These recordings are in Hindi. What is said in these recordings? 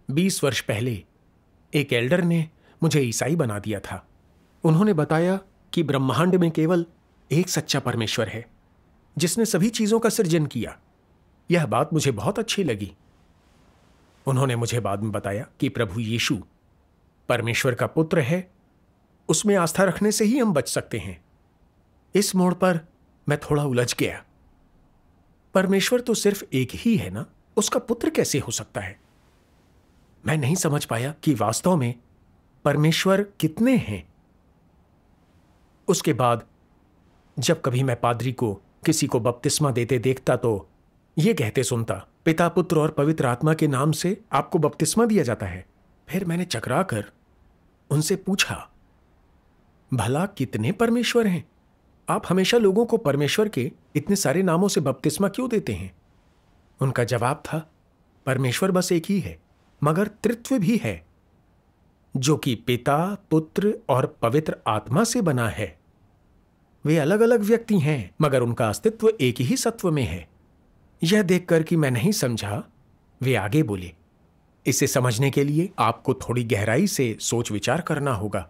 20 वर्ष पहले एक एल्डर ने मुझे ईसाई बना दिया था। उन्होंने बताया कि ब्रह्मांड में केवल एक सच्चा परमेश्वर है जिसने सभी चीजों का सृजन किया। यह बात मुझे बहुत अच्छी लगी। उन्होंने मुझे बाद में बताया कि प्रभु यीशु परमेश्वर का पुत्र है, उसमें आस्था रखने से ही हम बच सकते हैं। इस मोड़ पर मैं थोड़ा उलझ गया। परमेश्वर तो सिर्फ एक ही है ना, उसका पुत्र कैसे हो सकता है? मैं नहीं समझ पाया कि वास्तव में परमेश्वर कितने हैं। उसके बाद जब कभी मैं पादरी को किसी को बपतिस्मा देते देखता तो यह कहते सुनता, पिता, पुत्र और पवित्र आत्मा के नाम से आपको बपतिस्मा दिया जाता है। फिर मैंने चकरा कर उनसे पूछा, भला कितने परमेश्वर हैं? आप हमेशा लोगों को परमेश्वर के इतने सारे नामों से बपतिस्मा क्यों देते हैं? उनका जवाब था, परमेश्वर बस एक ही है, मगर त्रित्व भी है, जो कि पिता, पुत्र और पवित्र आत्मा से बना है। वे अलग अलग व्यक्ति हैं, मगर उनका अस्तित्व एक ही सत्व में है। यह देखकर कि मैं नहीं समझा, वे आगे बोले, इसे समझने के लिए आपको थोड़ी गहराई से सोच विचार करना होगा।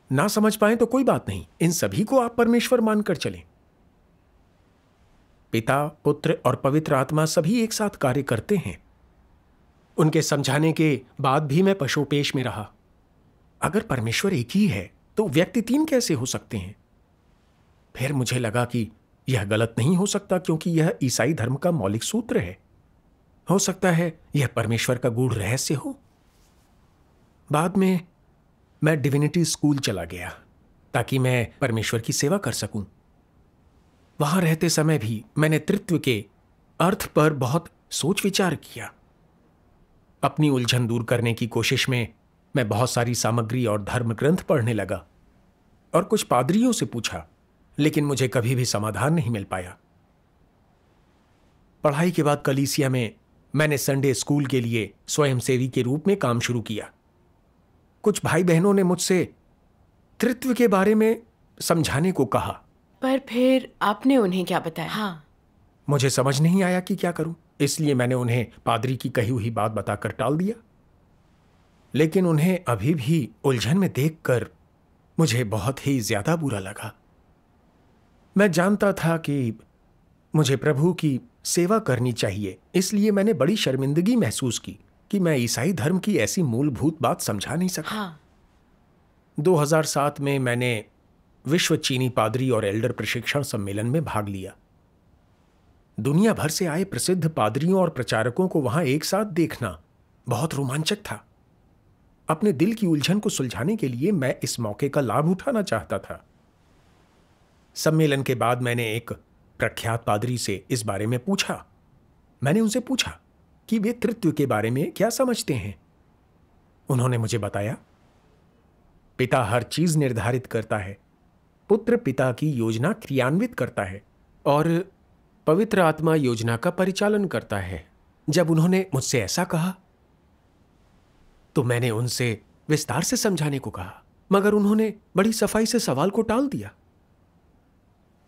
ना समझ पाए तो कोई बात नहीं, इन सभी को आप परमेश्वर मानकर चलें। पिता, पुत्र और पवित्र आत्मा सभी एक साथ कार्य करते हैं। उनके समझाने के बाद भी मैं पशोपेश में रहा। अगर परमेश्वर एक ही है तो व्यक्ति तीन कैसे हो सकते हैं? फिर मुझे लगा कि यह गलत नहीं हो सकता, क्योंकि यह ईसाई धर्म का मौलिक सूत्र है। हो सकता है यह परमेश्वर का गूढ़ रहस्य हो। बाद में मैं डिविनिटी स्कूल चला गया ताकि मैं परमेश्वर की सेवा कर सकूं। वहां रहते समय भी मैंने त्रित्व के अर्थ पर बहुत सोच विचार किया। अपनी उलझन दूर करने की कोशिश में मैं बहुत सारी सामग्री और धर्म ग्रंथ पढ़ने लगा और कुछ पादरियों से पूछा, लेकिन मुझे कभी भी समाधान नहीं मिल पाया। पढ़ाई के बाद कलीसिया में मैंने संडे स्कूल के लिए स्वयंसेवी के रूप में काम शुरू किया। कुछ भाई बहनों ने मुझसे त्रित्व के बारे में समझाने को कहा। पर फिर आपने उन्हें क्या बताया? हाँ, मुझे समझ नहीं आया कि क्या करूं, इसलिए मैंने उन्हें पादरी की कही हुई बात बताकर टाल दिया। लेकिन उन्हें अभी भी उलझन में देखकर मुझे बहुत ही ज्यादा बुरा लगा। मैं जानता था कि मुझे प्रभु की सेवा करनी चाहिए, इसलिए मैंने बड़ी शर्मिंदगी महसूस की कि मैं ईसाई धर्म की ऐसी मूलभूत बात समझा नहीं सका। हाँ। 2007 में मैंने विश्व चीनी पादरी और एल्डर प्रशिक्षण सम्मेलन में भाग लिया। दुनिया भर से आए प्रसिद्ध पादरियों और प्रचारकों को वहां एक साथ देखना बहुत रोमांचक था। अपने दिल की उलझन को सुलझाने के लिए मैं इस मौके का लाभ उठाना चाहता था। सम्मेलन के बाद मैंने एक प्रख्यात पादरी से इस बारे में पूछा। मैंने उनसे पूछा कि वे त्रित्व के बारे में क्या समझते हैं। उन्होंने मुझे बताया, पिता हर चीज निर्धारित करता है, पुत्र पिता की योजना क्रियान्वित करता है और पवित्र आत्मा योजना का परिचालन करता है। जब उन्होंने मुझसे ऐसा कहा तो मैंने उनसे विस्तार से समझाने को कहा, मगर उन्होंने बड़ी सफाई से सवाल को टाल दिया।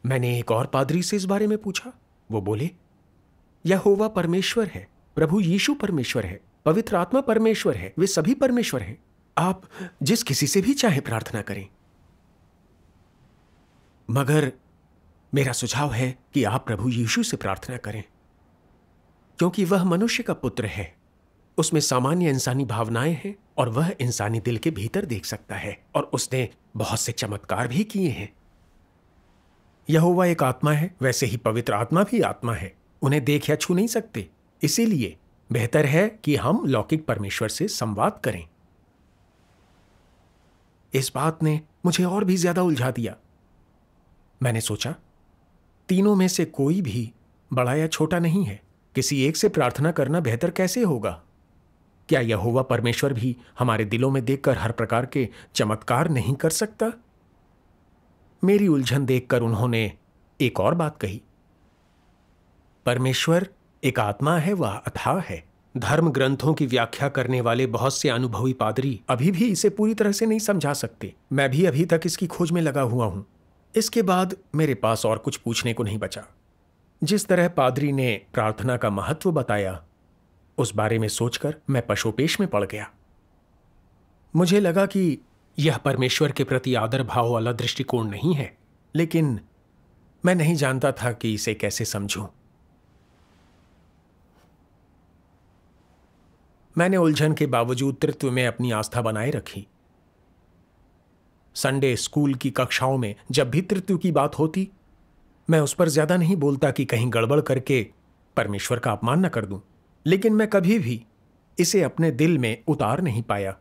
मैंने एक और पादरी से इस बारे में पूछा। वो बोले, यहोवा परमेश्वर है, प्रभु यीशु परमेश्वर है, पवित्र आत्मा परमेश्वर है, वे सभी परमेश्वर हैं। आप जिस किसी से भी चाहे प्रार्थना करें। मगर मेरा सुझाव है कि आप प्रभु यीशु से प्रार्थना करें, क्योंकि वह मनुष्य का पुत्र है। उसमें सामान्य इंसानी भावनाएं हैं और वह इंसानी दिल के भीतर देख सकता है, और उसने बहुत से चमत्कार भी किए हैं। यहोवा एक आत्मा है, वैसे ही पवित्र आत्मा भी आत्मा है। उन्हें देख या छू नहीं सकते, इसीलिए बेहतर है कि हम लौकिक परमेश्वर से संवाद करें। इस बात ने मुझे और भी ज्यादा उलझा दिया। मैंने सोचा, तीनों में से कोई भी बड़ा या छोटा नहीं है। किसी एक से प्रार्थना करना बेहतर कैसे होगा? क्या यहोवा परमेश्वर भी हमारे दिलों में देखकर हर प्रकार के चमत्कार नहीं कर सकता? मेरी उलझन देखकर उन्होंने एक और बात कही। परमेश्वर एक आत्मा है, वह अथाह है। धर्म ग्रंथों की व्याख्या करने वाले बहुत से अनुभवी पादरी अभी भी इसे पूरी तरह से नहीं समझा सकते। मैं भी अभी तक इसकी खोज में लगा हुआ हूं। इसके बाद मेरे पास और कुछ पूछने को नहीं बचा। जिस तरह पादरी ने प्रार्थना का महत्व बताया, उस बारे में सोचकर मैं पशोपेश में पड़ गया। मुझे लगा कि यह परमेश्वर के प्रति आदर भाव वाला दृष्टिकोण नहीं है, लेकिन मैं नहीं जानता था कि इसे कैसे समझूं। मैंने उलझन के बावजूद तृत्व में अपनी आस्था बनाए रखी। संडे स्कूल की कक्षाओं में जब भी तृत्व की बात होती, मैं उस पर ज्यादा नहीं बोलता कि कहीं गड़बड़ करके परमेश्वर का अपमान न कर दूं, लेकिन मैं कभी भी इसे अपने दिल में उतार नहीं पाया।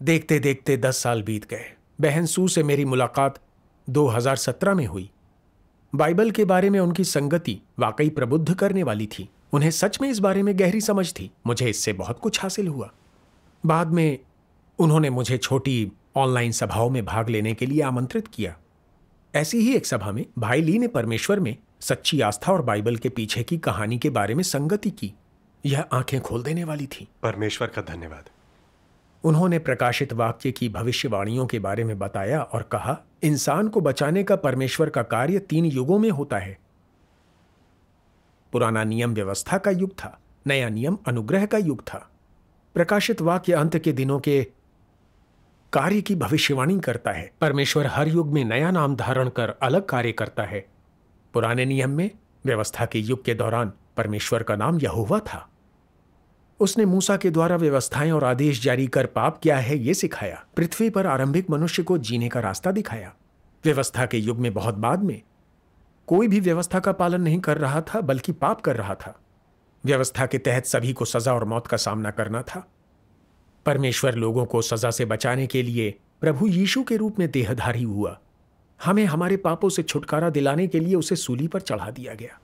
देखते देखते 10 साल बीत गए। बहन सू से मेरी मुलाकात 2017 में हुई। बाइबल के बारे में उनकी संगति वाकई प्रबुद्ध करने वाली थी। उन्हें सच में इस बारे में गहरी समझ थी। मुझे इससे बहुत कुछ हासिल हुआ। बाद में उन्होंने मुझे छोटी ऑनलाइन सभाओं में भाग लेने के लिए आमंत्रित किया। ऐसी ही एक सभा में भाई ली ने परमेश्वर में सच्ची आस्था और बाइबल के पीछे की कहानी के बारे में संगति की। यह आंखें खोल देने वाली थी। परमेश्वर का धन्यवाद। उन्होंने प्रकाशित वाक्य की भविष्यवाणियों के बारे में बताया और कहा, इंसान को बचाने का परमेश्वर का कार्य 3 युगों में होता है। पुराना नियम व्यवस्था का युग था, नया नियम अनुग्रह का युग था। प्रकाशित वाक्य अंत के दिनों के कार्य की भविष्यवाणी करता है। परमेश्वर हर युग में नया नाम धारण कर अलग कार्य करता है। पुराने नियम में व्यवस्था के युग के दौरान परमेश्वर का नाम यहोवा था। उसने मूसा के द्वारा व्यवस्थाएं और आदेश जारी कर पाप क्या है यह सिखाया। पृथ्वी पर आरंभिक मनुष्य को जीने का रास्ता दिखाया। व्यवस्था के युग में बहुत बाद में कोई भी व्यवस्था का पालन नहीं कर रहा था, बल्कि पाप कर रहा था। व्यवस्था के तहत सभी को सजा और मौत का सामना करना था। परमेश्वर लोगों को सजा से बचाने के लिए प्रभु यीशु के रूप में देहधारी हुआ। हमें हमारे पापों से छुटकारा दिलाने के लिए उसे सूली पर चढ़ा दिया गया।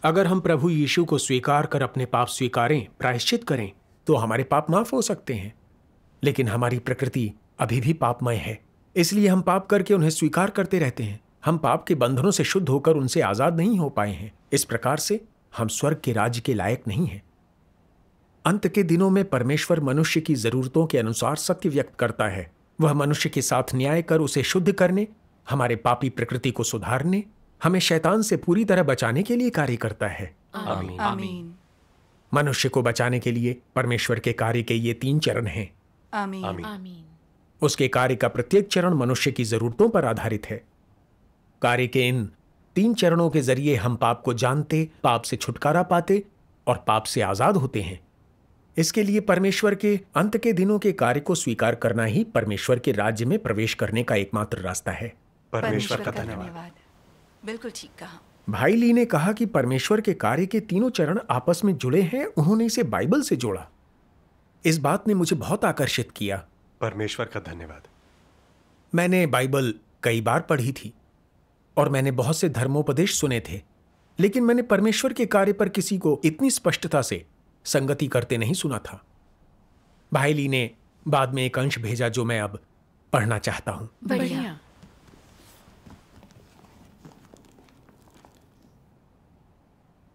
अगर हम प्रभु यीशु को स्वीकार कर अपने पाप स्वीकारें, प्रायश्चित करें, तो हमारे पाप माफ हो सकते हैं। लेकिन हमारी प्रकृति अभी भी पापमय है, इसलिए हम पाप करके उन्हें स्वीकार करते रहते हैं। हम पाप के बंधनों से शुद्ध होकर उनसे आजाद नहीं हो पाए हैं। इस प्रकार से हम स्वर्ग के राज्य के लायक नहीं हैं। अंत के दिनों में परमेश्वर मनुष्य की जरूरतों के अनुसार सत्य व्यक्त करता है। वह मनुष्य के साथ न्याय कर उसे शुद्ध करने, हमारे पापी प्रकृति को सुधारने, हमें शैतान से पूरी तरह बचाने के लिए कार्य करता है। आमीन। आमीन। मनुष्य को बचाने के लिए परमेश्वर के कार्य के ये 3 चरण हैं। आमीन। आमीन। आमीन। उसके कार्य का प्रत्येक चरण मनुष्य की जरूरतों पर आधारित है। कार्य के इन 3 चरणों के जरिए हम पाप को जानते, पाप से छुटकारा पाते और पाप से आजाद होते हैं। इसके लिए परमेश्वर के अंत के दिनों के कार्य को स्वीकार करना ही परमेश्वर के राज्य में प्रवेश करने का एकमात्र रास्ता है। परमेश्वर का धन्यवाद। बिल्कुल ठीक कहा। भाई ली ने कहा कि परमेश्वर के कार्य के 3 चरण आपस में जुड़े हैं। उन्होंने इसे बाइबल से जोड़ा। इस बात ने मुझे बहुत आकर्षित किया। परमेश्वर का धन्यवाद। मैंने बाइबल कई बार पढ़ी थी और मैंने बहुत से धर्मोपदेश सुने थे, लेकिन मैंने परमेश्वर के कार्य पर किसी को इतनी स्पष्टता से संगति करते नहीं सुना था। भाई ली ने बाद में एक अंश भेजा जो मैं अब पढ़ना चाहता हूं। बढ़िया।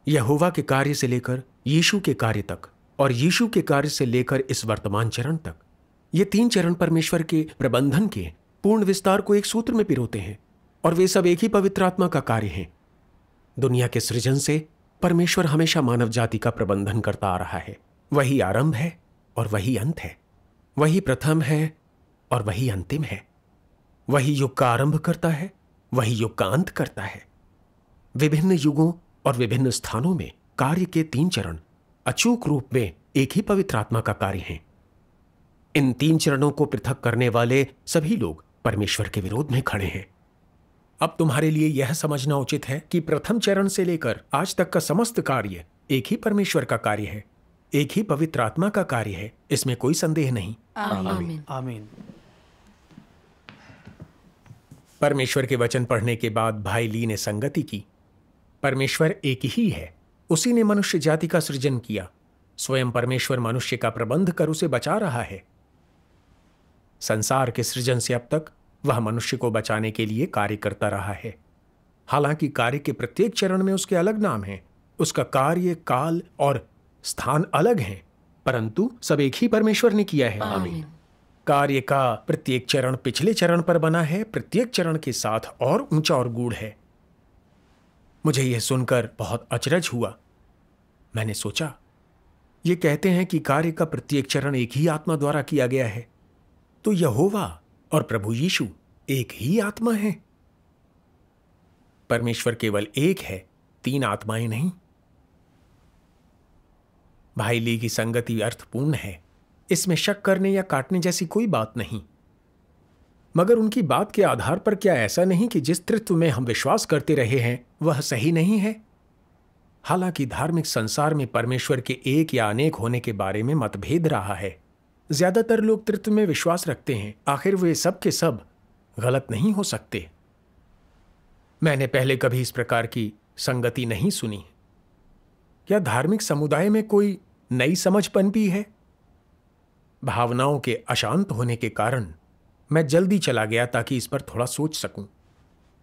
यहोवा के कार्य से लेकर यीशु के कार्य तक और यीशु के कार्य से लेकर इस वर्तमान चरण तक, ये 3 चरण परमेश्वर के प्रबंधन के पूर्ण विस्तार को एक सूत्र में पिरोते हैं और वे सब एक ही पवित्र आत्मा का कार्य हैं। दुनिया के सृजन से परमेश्वर हमेशा मानव जाति का प्रबंधन करता आ रहा है। वही आरंभ है और वही अंत है। वही प्रथम है और वही अंतिम है। वही युग का आरंभ करता है, वही युग का अंत करता है। विभिन्न युगों और विभिन्न स्थानों में कार्य के 3 चरण अचूक रूप में एक ही पवित्र आत्मा का कार्य हैं। इन 3 चरणों को पृथक करने वाले सभी लोग परमेश्वर के विरोध में खड़े हैं। अब तुम्हारे लिए यह समझना उचित है कि प्रथम चरण से लेकर आज तक का समस्त कार्य एक ही परमेश्वर का कार्य है, एक ही पवित्र आत्मा का कार्य है। इसमें कोई संदेह नहीं। आमीन। आमीन। परमेश्वर के वचन पढ़ने के बाद भाई ली ने संगति की। परमेश्वर एक ही है। उसी ने मनुष्य जाति का सृजन किया। स्वयं परमेश्वर मनुष्य का प्रबंध कर उसे बचा रहा है। संसार के सृजन से अब तक वह मनुष्य को बचाने के लिए कार्य करता रहा है। हालांकि कार्य के प्रत्येक चरण में उसके अलग नाम हैं, उसका कार्य, काल और स्थान अलग हैं, परंतु सब एक ही परमेश्वर ने किया है। आमीन। कार्य का प्रत्येक चरण पिछले चरण पर बना है, प्रत्येक चरण के साथ और ऊंचा और गूढ़ है। मुझे यह सुनकर बहुत अचरज हुआ। मैंने सोचा, ये कहते हैं कि कार्य का प्रत्येक चरण एक ही आत्मा द्वारा किया गया है, तो यहोवा और प्रभु यीशु एक ही आत्मा है। परमेश्वर केवल एक है, तीन आत्माएं नहीं। भाई ली की संगति अर्थपूर्ण है, इसमें शक करने या काटने जैसी कोई बात नहीं। मगर उनकी बात के आधार पर क्या ऐसा नहीं कि जिस तृत्व में हम विश्वास करते रहे हैं वह सही नहीं है? हालांकि धार्मिक संसार में परमेश्वर के एक या अनेक होने के बारे में मतभेद रहा है। ज्यादातर लोग तृत्व में विश्वास रखते हैं, आखिर वे सब के सब गलत नहीं हो सकते। मैंने पहले कभी इस प्रकार की संगति नहीं सुनी। क्या धार्मिक समुदाय में कोई नई समझ पनपी है? भावनाओं के अशांत होने के कारण मैं जल्दी चला गया ताकि इस पर थोड़ा सोच सकूं।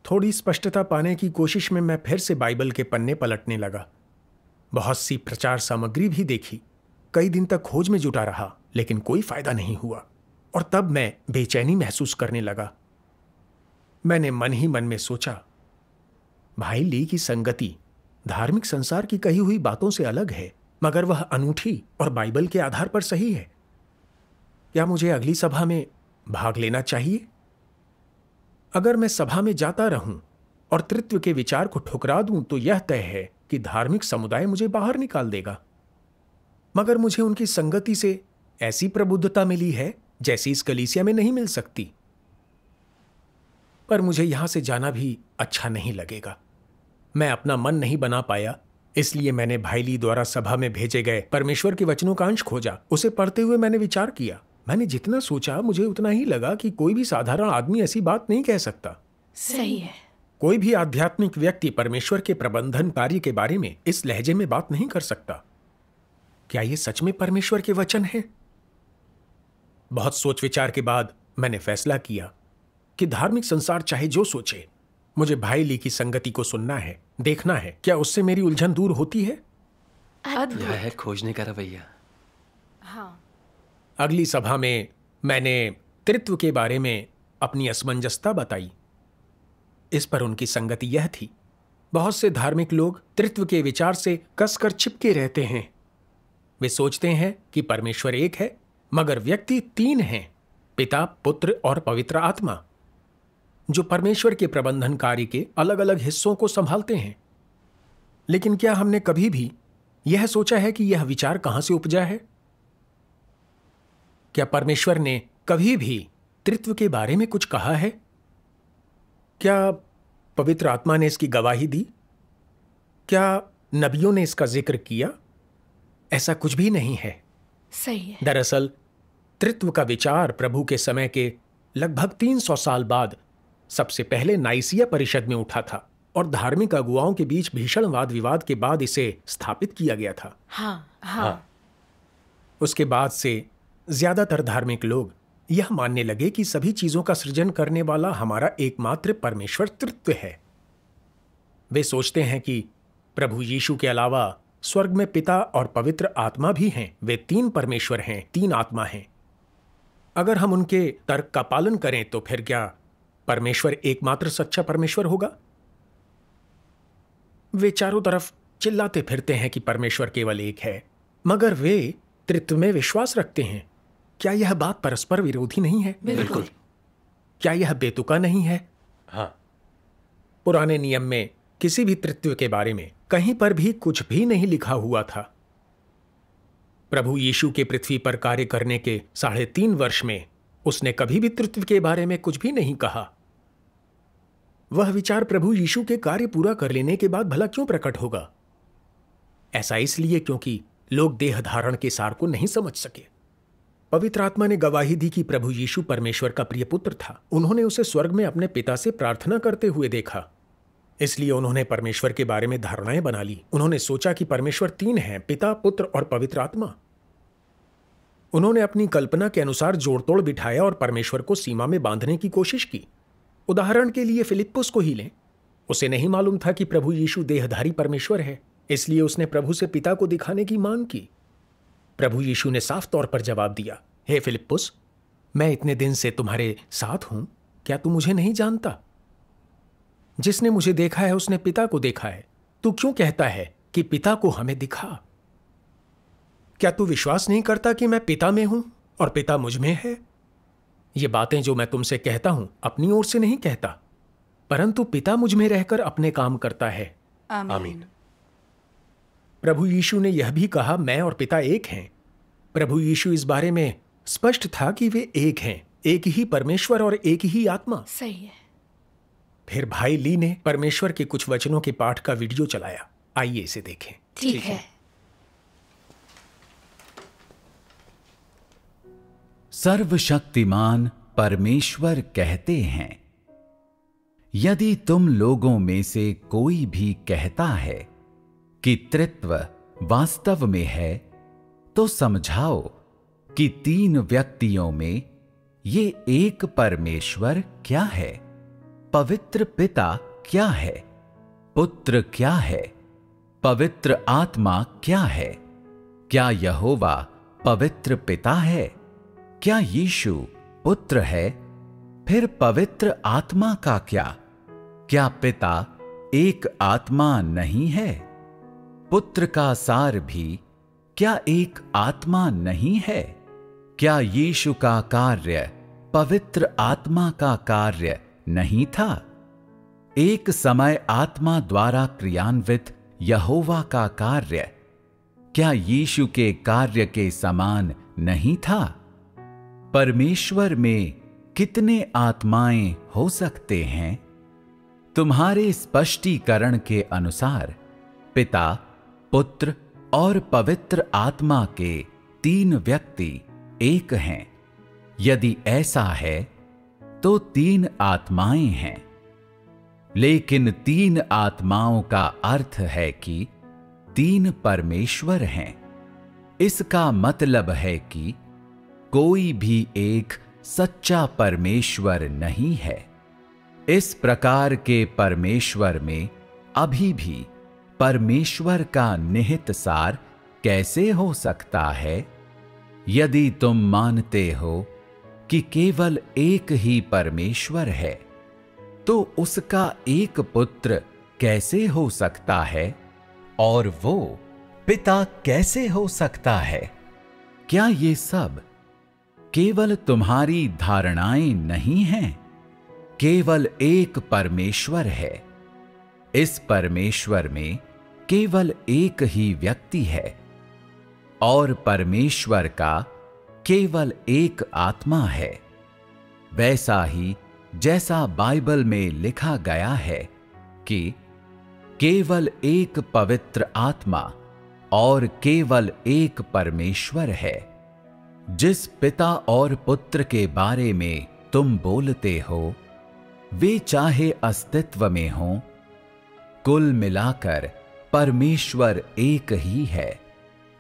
थोड़ी स्पष्टता पाने की कोशिश में मैं फिर से बाइबल के पन्ने पलटने लगा। बहुत सी प्रचार सामग्री भी देखी। कई दिन तक खोज में जुटा रहा, लेकिन कोई फायदा नहीं हुआ। और तब मैं बेचैनी महसूस करने लगा। मैंने मन ही मन में सोचा, भाई ली की संगति धार्मिक संसार की कही हुई बातों से अलग है, मगर वह अनूठी और बाइबल के आधार पर सही है। क्या मुझे अगली सभा में भाग लेना चाहिए? अगर मैं सभा में जाता रहूं और तृत्व के विचार को ठुकरा दूं तो यह तय है कि धार्मिक समुदाय मुझे बाहर निकाल देगा। मगर मुझे उनकी संगति से ऐसी प्रबुद्धता मिली है जैसी इस कलीसिया में नहीं मिल सकती। पर मुझे यहां से जाना भी अच्छा नहीं लगेगा। मैं अपना मन नहीं बना पाया, इसलिए मैंने भाई ली द्वारा सभा में भेजे गए परमेश्वर के वचनों का अंश खोजा। उसे पढ़ते हुए मैंने विचार किया। मैंने जितना सोचा मुझे उतना ही लगा कि कोई भी साधारण आदमी ऐसी बात नहीं कह सकता। सही है। कोई भी आध्यात्मिक व्यक्ति परमेश्वर के प्रबंधन कार्य के बारे में इस लहजे में बात नहीं कर सकता। क्या ये सच में परमेश्वर के वचन हैं? बहुत सोच विचार के बाद मैंने फैसला किया कि धार्मिक संसार चाहे जो सोचे, मुझे भाई ली की संगति को सुनना है, देखना है क्या उससे मेरी उलझन दूर होती है। यह है खोजने का रवैया। हाँ। अगली सभा में मैंने तृत्व के बारे में अपनी असमंजसता बताई। इस पर उनकी संगति यह थी, बहुत से धार्मिक लोग तृत्व के विचार से कसकर चिपके रहते हैं। वे सोचते हैं कि परमेश्वर एक है, मगर व्यक्ति तीन हैं, पिता, पुत्र और पवित्र आत्मा, जो परमेश्वर के प्रबंधन कार्य के अलग अलग हिस्सों को संभालते हैं। लेकिन क्या हमने कभी भी यह सोचा है कि यह विचार कहां से उपजा है? क्या परमेश्वर ने कभी भी तृत्व के बारे में कुछ कहा है? क्या पवित्र आत्मा ने इसकी गवाही दी? क्या नबियों ने इसका जिक्र किया? ऐसा कुछ भी नहीं है। सही है। दरअसल तृत्व का विचार प्रभु के समय के लगभग 300 साल बाद सबसे पहले नाइसिया परिषद में उठा था और धार्मिक अगुवाओं के बीच भीषण वाद विवाद के बाद इसे स्थापित किया गया था। हाँ। उसके बाद से ज्यादातर धार्मिक लोग यह मानने लगे कि सभी चीजों का सृजन करने वाला हमारा एकमात्र परमेश्वर तृत्व है। वे सोचते हैं कि प्रभु यीशु के अलावा स्वर्ग में पिता और पवित्र आत्मा भी हैं। वे तीन परमेश्वर हैं, तीन आत्मा हैं। अगर हम उनके तर्क का पालन करें तो फिर क्या परमेश्वर एकमात्र सच्चा परमेश्वर होगा? वे चारों तरफ चिल्लाते फिरते हैं कि परमेश्वर केवल एक है, मगर वे तृत्व में विश्वास रखते हैं। क्या यह बात परस्पर विरोधी नहीं है? बिल्कुल। क्या यह बेतुका नहीं है? हाँ। पुराने नियम में किसी भी तृत्व के बारे में कहीं पर भी कुछ भी नहीं लिखा हुआ था। प्रभु यीशु के पृथ्वी पर कार्य करने के 3.5 वर्ष में उसने कभी भी तृत्व के बारे में कुछ भी नहीं कहा। वह विचार प्रभु यीशु के कार्य पूरा कर लेने के बाद भला क्यों प्रकट होगा? ऐसा इसलिए क्योंकि लोग देह धारण के सार को नहीं समझ सके। पवित्र आत्मा ने गवाही दी कि प्रभु यीशु परमेश्वर का प्रिय पुत्र था। उन्होंने उसे स्वर्ग में अपने पिता से प्रार्थना करते हुए देखा, इसलिए उन्होंने परमेश्वर के बारे में धारणाएं बना ली। उन्होंने सोचा कि परमेश्वर तीन हैं, पिता, पुत्र और पवित्र आत्मा। उन्होंने अपनी कल्पना के अनुसार जोड़तोड़ बिठाया और परमेश्वर को सीमा में बांधने की कोशिश की। उदाहरण के लिए फिलिप्पुस को ही लें। उसे नहीं मालूम था कि प्रभु यीशु देहधारी परमेश्वर है, इसलिए उसने प्रभु से पिता को दिखाने की मांग की। प्रभु यीशु ने साफ तौर पर जवाब दिया, हे फिलिप्पुस, मैं इतने दिन से तुम्हारे साथ हूं, क्या तू मुझे नहीं जानता? जिसने मुझे देखा है उसने पिता को देखा है। तू क्यों कहता है कि पिता को हमें दिखा? क्या तू विश्वास नहीं करता कि मैं पिता में हूं और पिता मुझ में है? ये बातें जो मैं तुमसे कहता हूं अपनी ओर से नहीं कहता, परंतु पिता मुझ में रहकर अपने काम करता है। आमीन। प्रभु यीशु ने यह भी कहा, मैं और पिता एक हैं। प्रभु यीशु इस बारे में स्पष्ट था कि वे एक हैं, एक ही परमेश्वर और एक ही आत्मा। सही है। फिर भाई ली ने परमेश्वर के कुछ वचनों के पाठ का वीडियो चलाया। आइए इसे देखें। ठीक है। सर्वशक्तिमान परमेश्वर कहते हैं, यदि तुम लोगों में से कोई भी कहता है कि त्रित्व वास्तव में है, तो समझाओ कि 3 व्यक्तियों में ये एक परमेश्वर क्या है? पवित्र पिता क्या है? पुत्र क्या है? पवित्र आत्मा क्या है? क्या यहोवा पवित्र पिता है? क्या यीशु पुत्र है? फिर पवित्र आत्मा का क्या? क्या पिता एक आत्मा नहीं है? पुत्र का सार भी क्या एक आत्मा नहीं है? क्या यीशु का कार्य पवित्र आत्मा का कार्य नहीं था? एक समय आत्मा द्वारा क्रियान्वित यहोवा का कार्य क्या यीशु के कार्य के समान नहीं था? परमेश्वर में कितने आत्माएं हो सकते हैं? तुम्हारे स्पष्टीकरण के अनुसार पिता, पुत्र और पवित्र आत्मा के 3 व्यक्ति एक हैं। यदि ऐसा है तो 3 आत्माएं हैं, लेकिन 3 आत्माओं का अर्थ है कि 3 परमेश्वर हैं। इसका मतलब है कि कोई भी एक सच्चा परमेश्वर नहीं है। इस प्रकार के परमेश्वर में अभी भी परमेश्वर का निहित सार कैसे हो सकता है? यदि तुम मानते हो कि केवल एक ही परमेश्वर है, तो उसका एक पुत्र कैसे हो सकता है और वो पिता कैसे हो सकता है? क्या ये सब केवल तुम्हारी धारणाएं नहीं हैं? केवल एक परमेश्वर है। इस परमेश्वर में केवल एक ही व्यक्ति है और परमेश्वर का केवल एक आत्मा है। वैसा ही जैसा बाइबल में लिखा गया है कि केवल एक पवित्र आत्मा और केवल एक परमेश्वर है। जिस पिता और पुत्र के बारे में तुम बोलते हो, वे चाहे अस्तित्व में हों, कुल मिलाकर परमेश्वर एक ही है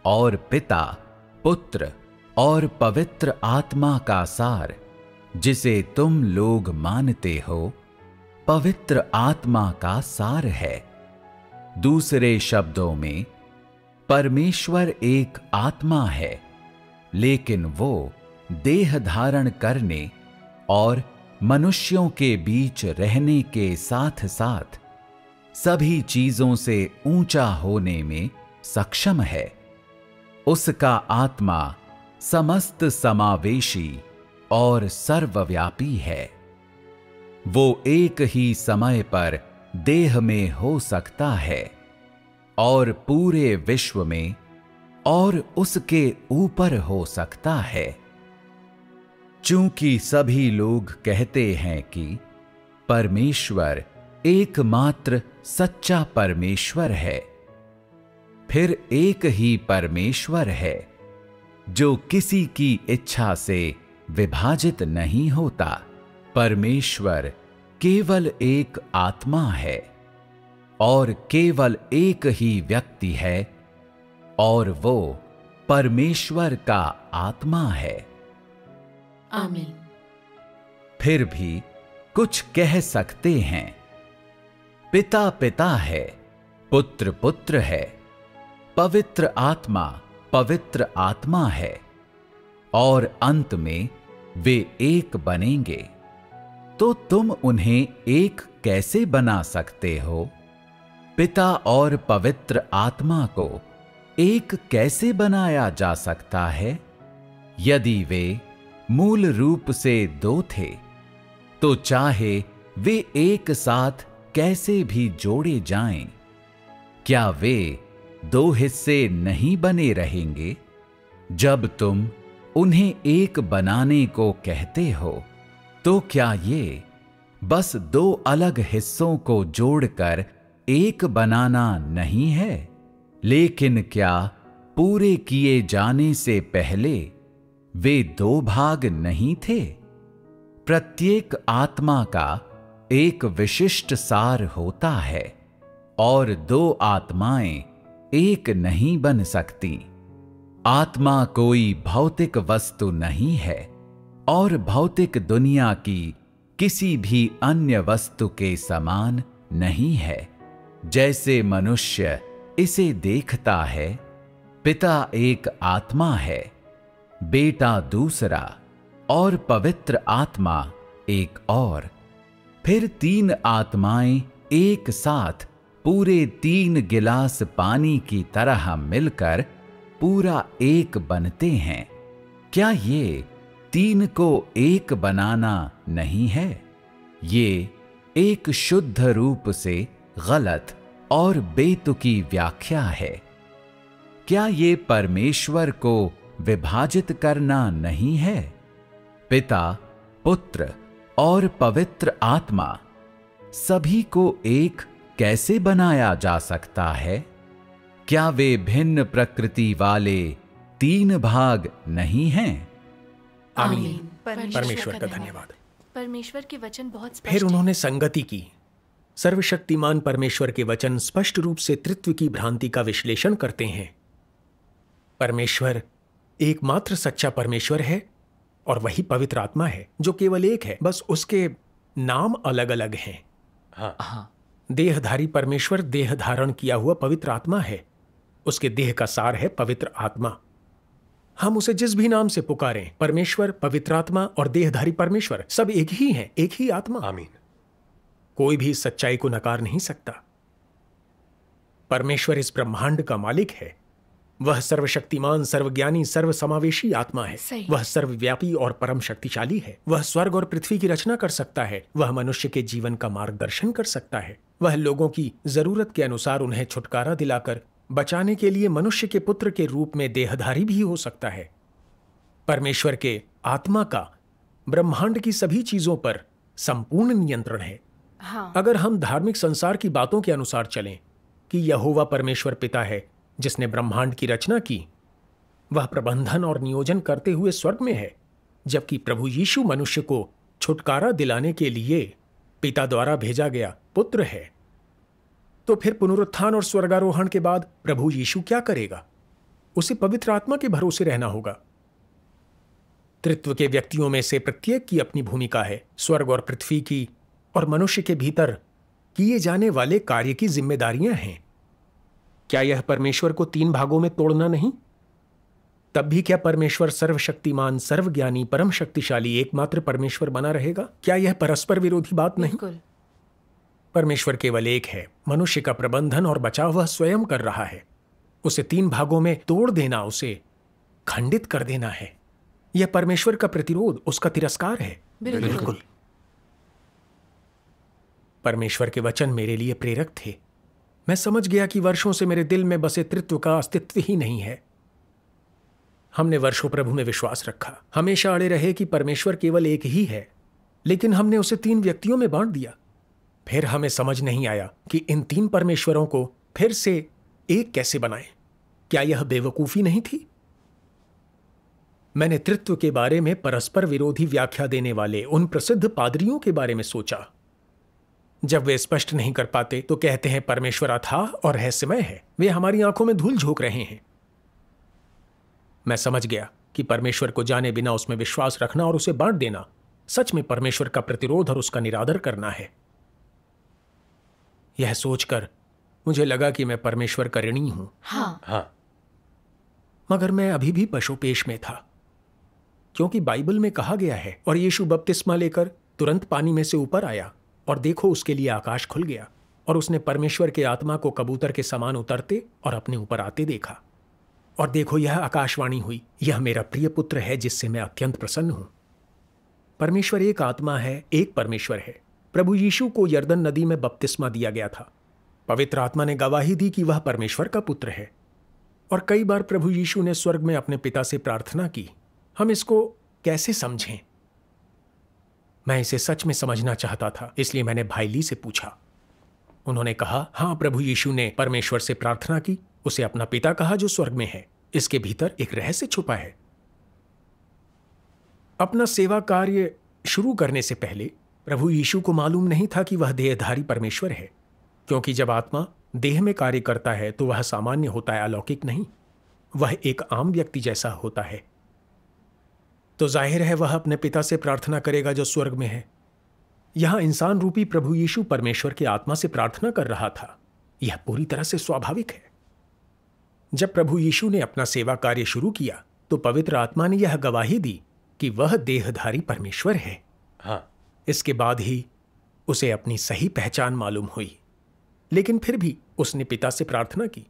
और पिता, पुत्र और पवित्र आत्मा का सार, जिसे तुम लोग मानते हो, पवित्र आत्मा का सार है। दूसरे शब्दों में, परमेश्वर एक आत्मा है, लेकिन वो देह धारण करने और मनुष्यों के बीच रहने के साथ साथ सभी चीजों से ऊंचा होने में सक्षम है। उसका आत्मा समस्त समावेशी और सर्वव्यापी है। वो एक ही समय पर देह में हो सकता है और पूरे विश्व में और उसके ऊपर हो सकता है। चूंकि सभी लोग कहते हैं कि परमेश्वर एकमात्र सच्चा परमेश्वर है, फिर एक ही परमेश्वर है जो किसी की इच्छा से विभाजित नहीं होता। परमेश्वर केवल एक आत्मा है और केवल एक ही व्यक्ति है और वो परमेश्वर का आत्मा है। आमीन। फिर भी कुछ कह सकते हैं, पिता पिता है, पुत्र पुत्र है, पवित्र आत्मा है और अंत में वे एक बनेंगे। तो तुम उन्हें एक कैसे बना सकते हो? पिता और पवित्र आत्मा को एक कैसे बनाया जा सकता है? यदि वे मूल रूप से दो थे, तो चाहे वे एक साथ कैसे भी जोड़े जाएं, क्या वे दो हिस्से नहीं बने रहेंगे? जब तुम उन्हें एक बनाने को कहते हो, तो क्या ये बस दो अलग हिस्सों को जोड़कर एक बनाना नहीं है? लेकिन क्या पूरे किए जाने से पहले वे दो भाग नहीं थे? प्रत्येक आत्मा का एक विशिष्ट सार होता है और दो आत्माएं एक नहीं बन सकती। आत्मा कोई भौतिक वस्तु नहीं है और भौतिक दुनिया की किसी भी अन्य वस्तु के समान नहीं है। जैसे मनुष्य इसे देखता है, पिता एक आत्मा है, बेटा दूसरा और पवित्र आत्मा एक और। फिर तीन आत्माएं एक साथ पूरे 3 गिलास पानी की तरह मिलकर पूरा एक बनते हैं। क्या ये 3 को एक बनाना नहीं है? ये एक शुद्ध रूप से गलत और बेतुकी व्याख्या है। क्या ये परमेश्वर को विभाजित करना नहीं है? पिता, पुत्र और पवित्र आत्मा सभी को एक कैसे बनाया जा सकता है? क्या वे भिन्न प्रकृति वाले 3 भाग नहीं हैं? आमीन। परमेश्वर का धन्यवाद। परमेश्वर के वचन बहुत स्पष्ट फिर हैं। उन्होंने संगति की। सर्वशक्तिमान परमेश्वर के वचन स्पष्ट रूप से त्रित्व की भ्रांति का विश्लेषण करते हैं। परमेश्वर एकमात्र सच्चा परमेश्वर है और वही पवित्र आत्मा है जो केवल एक है, बस उसके नाम अलग अलग हैं। हाँ, देहधारी परमेश्वर देह धारण किया हुआ पवित्र आत्मा है। उसके देह का सार है पवित्र आत्मा। हम उसे जिस भी नाम से पुकारें, परमेश्वर, पवित्र आत्मा और देहधारी परमेश्वर सब एक ही हैं, एक ही आत्मा। आमीन। कोई भी इस सच्चाई को नकार नहीं सकता। परमेश्वर इस ब्रह्मांड का मालिक है। वह सर्वशक्तिमान, सर्वज्ञानी, सर्वसमावेशी आत्मा है। सही। वह सर्वव्यापी और परम शक्तिशाली है। वह स्वर्ग और पृथ्वी की रचना कर सकता है। वह मनुष्य के जीवन का मार्गदर्शन कर सकता है। वह लोगों की जरूरत के अनुसार उन्हें छुटकारा दिलाकर बचाने के लिए मनुष्य के पुत्र के रूप में देहधारी भी हो सकता है। परमेश्वर के आत्मा का ब्रह्मांड की सभी चीजों पर संपूर्ण नियंत्रण है। हाँ, अगर हम धार्मिक संसार की बातों के अनुसार चलें कि यहोवा परमेश्वर पिता है जिसने ब्रह्मांड की रचना की, वह प्रबंधन और नियोजन करते हुए स्वर्ग में है, जबकि प्रभु यीशु मनुष्य को छुटकारा दिलाने के लिए पिता द्वारा भेजा गया पुत्र है, तो फिर पुनरुत्थान और स्वर्गारोहण के बाद प्रभु यीशु क्या करेगा? उसे पवित्र आत्मा के भरोसे रहना होगा। त्रित्व के व्यक्तियों में से प्रत्येक की अपनी भूमिका है। स्वर्ग और पृथ्वी की और मनुष्य के भीतर किए जाने वाले कार्य की जिम्मेदारियां हैं। क्या यह परमेश्वर को 3 भागों में तोड़ना नहीं? तब भी क्या परमेश्वर सर्वशक्तिमान, सर्वज्ञानी, परम शक्तिशाली एकमात्र परमेश्वर बना रहेगा? क्या यह परस्पर विरोधी बात नहीं? बिल्कुल। परमेश्वर केवल एक है। मनुष्य का प्रबंधन और बचाव वह स्वयं कर रहा है। उसे 3 भागों में तोड़ देना, उसे खंडित कर देना है। यह परमेश्वर का प्रतिरोध, उसका तिरस्कार है। बिल्कुल। परमेश्वर के वचन मेरे लिए प्रेरक थे। मैं समझ गया कि वर्षों से मेरे दिल में बसे त्रित्व का अस्तित्व ही नहीं है। हमने वर्षों प्रभु में विश्वास रखा, हमेशा अड़े रहे कि परमेश्वर केवल एक ही है, लेकिन हमने उसे 3 व्यक्तियों में बांट दिया। फिर हमें समझ नहीं आया कि इन 3 परमेश्वरों को फिर से एक कैसे बनाएं। क्या यह बेवकूफी नहीं थी? मैंने त्रित्व के बारे में परस्पर विरोधी व्याख्या देने वाले उन प्रसिद्ध पादरियों के बारे में सोचा। जब वे स्पष्ट नहीं कर पाते तो कहते हैं परमेश्वर अथाह और रहस्यमय है, वे हमारी आंखों में धूल झोंक रहे हैं। मैं समझ गया कि परमेश्वर को जाने बिना उसमें विश्वास रखना और उसे बांट देना सच में परमेश्वर का प्रतिरोध और उसका निरादर करना है। यह सोचकर मुझे लगा कि मैं परमेश्वर का ऋणी हूं, हाँ, मगर मैं अभी भी पशुपेश में था, क्योंकि बाइबल में कहा गया है और यीशु बपतिस्मा लेकर तुरंत पानी में से ऊपर आया। और देखो उसके लिए आकाश खुल गया और उसने परमेश्वर के आत्मा को कबूतर के समान उतरते और अपने ऊपर आते देखा। और देखो यह आकाशवाणी हुई, यह मेरा प्रिय पुत्र है जिससे मैं अत्यंत प्रसन्न हूं। परमेश्वर एक आत्मा है, एक परमेश्वर है। प्रभु यीशु को यरदन नदी में बपतिस्मा दिया गया था। पवित्र आत्मा ने गवाही दी कि वह परमेश्वर का पुत्र है। और कई बार प्रभु यीशु ने स्वर्ग में अपने पिता से प्रार्थना की। हम इसको कैसे समझें? मैं इसे सच में समझना चाहता था, इसलिए मैंने भाई ली से पूछा। उन्होंने कहा, हाँ, प्रभु यीशु ने परमेश्वर से प्रार्थना की, उसे अपना पिता कहा जो स्वर्ग में है। इसके भीतर एक रहस्य छुपा है। अपना सेवा कार्य शुरू करने से पहले प्रभु यीशु को मालूम नहीं था कि वह देहधारी परमेश्वर है, क्योंकि जब आत्मा देह में कार्य करता है तो वह सामान्य होता है, अलौकिक नहीं। वह एक आम व्यक्ति जैसा होता है। तो जाहिर है वह अपने पिता से प्रार्थना करेगा जो स्वर्ग में है। यहां इंसान रूपी प्रभु यीशु परमेश्वर की आत्मा से प्रार्थना कर रहा था। यह पूरी तरह से स्वाभाविक है। जब प्रभु यीशु ने अपना सेवा कार्य शुरू किया तो पवित्र आत्मा ने यह गवाही दी कि वह देहधारी परमेश्वर है। हाँ, इसके बाद ही उसे अपनी सही पहचान मालूम हुई। लेकिन फिर भी उसने पिता से प्रार्थना की,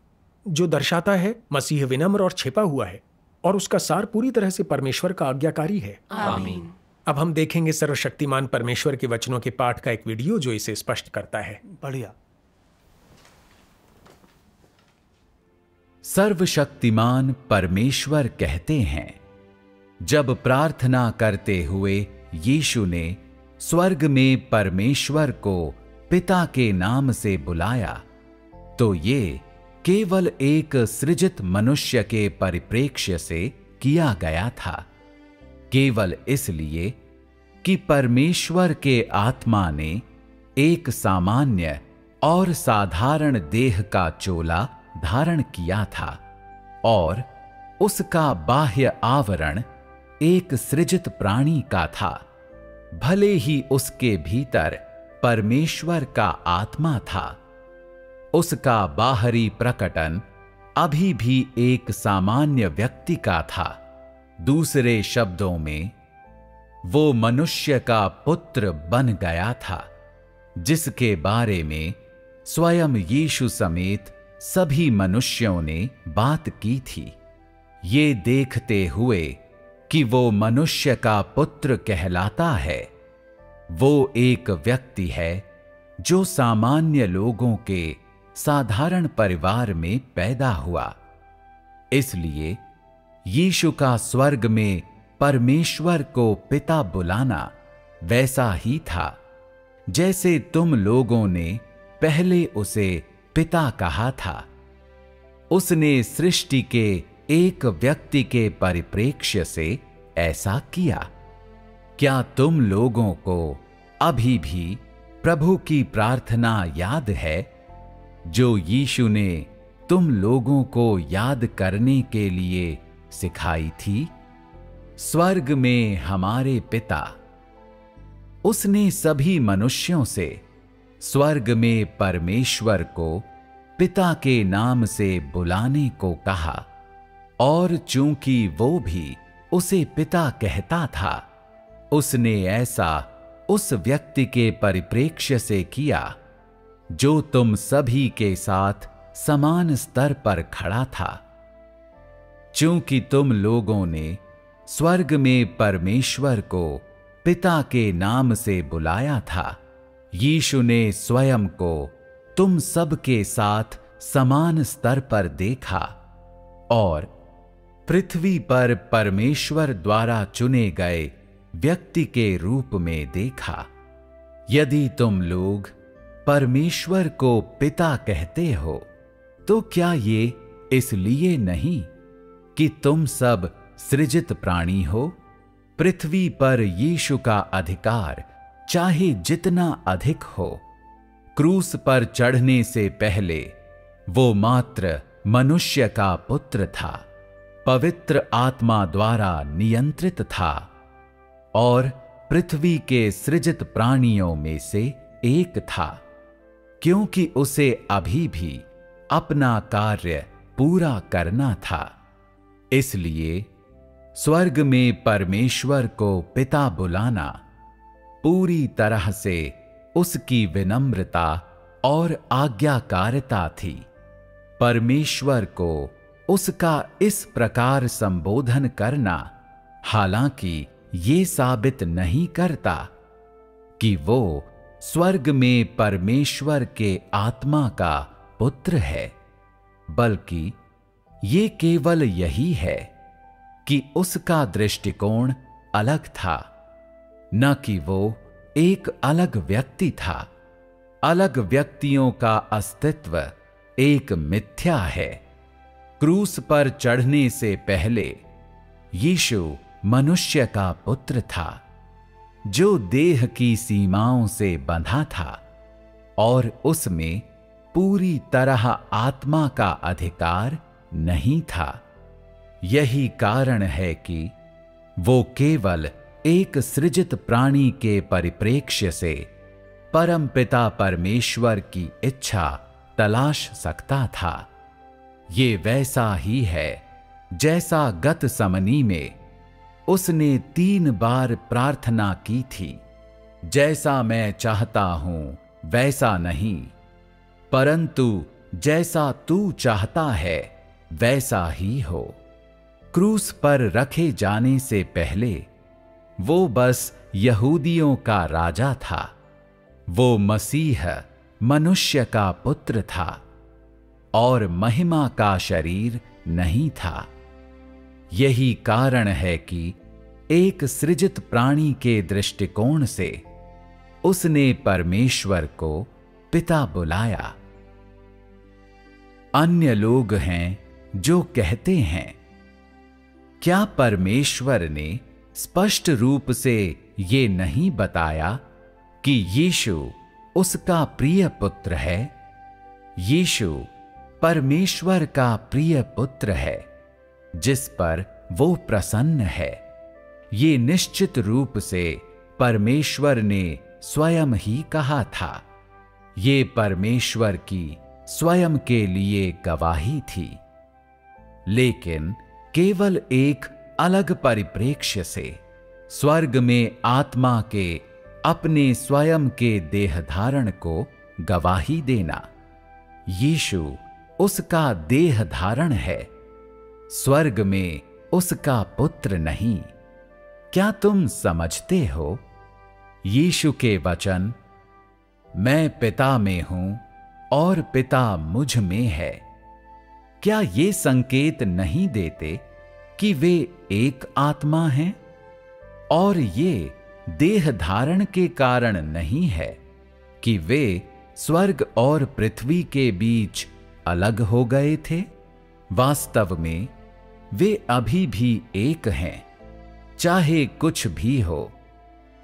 जो दर्शाता है मसीह विनम्र और छिपा हुआ है और उसका सार पूरी तरह से परमेश्वर का आज्ञाकारी है। आमीन। अब हम देखेंगे सर्वशक्तिमान परमेश्वर के वचनों के पाठ का एक वीडियो जो इसे स्पष्ट करता है। बढ़िया। सर्वशक्तिमान परमेश्वर कहते हैं, जब प्रार्थना करते हुए यीशु ने स्वर्ग में परमेश्वर को पिता के नाम से बुलाया तो ये केवल एक सृजित मनुष्य के परिप्रेक्ष्य से किया गया था, केवल इसलिए कि परमेश्वर के आत्मा ने एक सामान्य और साधारण देह का चोला धारण किया था और उसका बाह्य आवरण एक सृजित प्राणी का था। भले ही उसके भीतर परमेश्वर का आत्मा था, उसका बाहरी प्रकटन अभी भी एक सामान्य व्यक्ति का था। दूसरे शब्दों में, वो मनुष्य का पुत्र बन गया था, जिसके बारे में स्वयं यीशु समेत सभी मनुष्यों ने बात की थी, ये देखते हुए कि वो मनुष्य का पुत्र कहलाता है। वो एक व्यक्ति है जो सामान्य लोगों के साधारण परिवार में पैदा हुआ। इसलिए यीशु का स्वर्ग में परमेश्वर को पिता बुलाना वैसा ही था जैसे तुम लोगों ने पहले उसे पिता कहा था। उसने सृष्टि के एक व्यक्ति के परिप्रेक्ष्य से ऐसा किया। क्या तुम लोगों को अभी भी प्रभु की प्रार्थना याद है जो यीशु ने तुम लोगों को याद करने के लिए सिखाई थी? स्वर्ग में हमारे पिता। उसने सभी मनुष्यों से स्वर्ग में परमेश्वर को पिता के नाम से बुलाने को कहा और चूंकि वो भी उसे पिता कहता था, उसने ऐसा उस व्यक्ति के परिप्रेक्ष्य से किया जो तुम सभी के साथ समान स्तर पर खड़ा था। चूंकि तुम लोगों ने स्वर्ग में परमेश्वर को पिता के नाम से बुलाया था, यीशु ने स्वयं को तुम सब के साथ समान स्तर पर देखा और पृथ्वी पर परमेश्वर द्वारा चुने गए व्यक्ति के रूप में देखा। यदि तुम लोग परमेश्वर को पिता कहते हो तो क्या ये इसलिए नहीं कि तुम सब सृजित प्राणी हो? पृथ्वी पर यीशु का अधिकार चाहे जितना अधिक हो, क्रूस पर चढ़ने से पहले वो मात्र मनुष्य का पुत्र था, पवित्र आत्मा द्वारा नियंत्रित था और पृथ्वी के सृजित प्राणियों में से एक था, क्योंकि उसे अभी भी अपना कार्य पूरा करना था। इसलिए स्वर्ग में परमेश्वर को पिता बुलाना पूरी तरह से उसकी विनम्रता और आज्ञाकारिता थी। परमेश्वर को उसका इस प्रकार संबोधन करना हालांकि ये साबित नहीं करता कि वो स्वर्ग में परमेश्वर के आत्मा का पुत्र है, बल्कि ये केवल यही है कि उसका दृष्टिकोण अलग था, न कि वो एक अलग व्यक्ति था। अलग व्यक्तियों का अस्तित्व एक मिथ्या है। क्रूस पर चढ़ने से पहले यीशु मनुष्य का पुत्र था, जो देह की सीमाओं से बंधा था और उसमें पूरी तरह आत्मा का अधिकार नहीं था। यही कारण है कि वो केवल एक सृजित प्राणी के परिप्रेक्ष्य से परमपिता परमेश्वर की इच्छा तलाश सकता था। ये वैसा ही है जैसा गत समनी में उसने 3 बार प्रार्थना की थी, जैसा मैं चाहता हूं वैसा नहीं, परंतु जैसा तू चाहता है वैसा ही हो। क्रूस पर रखे जाने से पहले वो बस यहूदियों का राजा था। वो मसीह मनुष्य का पुत्र था और महिमा का शरीर नहीं था। यही कारण है कि एक सृजित प्राणी के दृष्टिकोण से उसने परमेश्वर को पिता बुलाया। अन्य लोग हैं जो कहते हैं, क्या परमेश्वर ने स्पष्ट रूप से ये नहीं बताया कि यीशु उसका प्रिय पुत्र है? यीशु परमेश्वर का प्रिय पुत्र है जिस पर वो प्रसन्न है। ये निश्चित रूप से परमेश्वर ने स्वयं ही कहा था। ये परमेश्वर की स्वयं के लिए गवाही थी, लेकिन केवल एक अलग परिप्रेक्ष्य से। स्वर्ग में आत्मा के अपने स्वयं के देह धारण को गवाही देना। यीशु उसका देह धारण है, स्वर्ग में उसका पुत्र नहीं। क्या तुम समझते हो? यीशु के वचन, मैं पिता में हूं और पिता मुझ में है, क्या ये संकेत नहीं देते कि वे एक आत्मा हैं? और ये देह धारण के कारण नहीं है कि वे स्वर्ग और पृथ्वी के बीच अलग हो गए थे। वास्तव में वे अभी भी एक हैं, चाहे कुछ भी हो।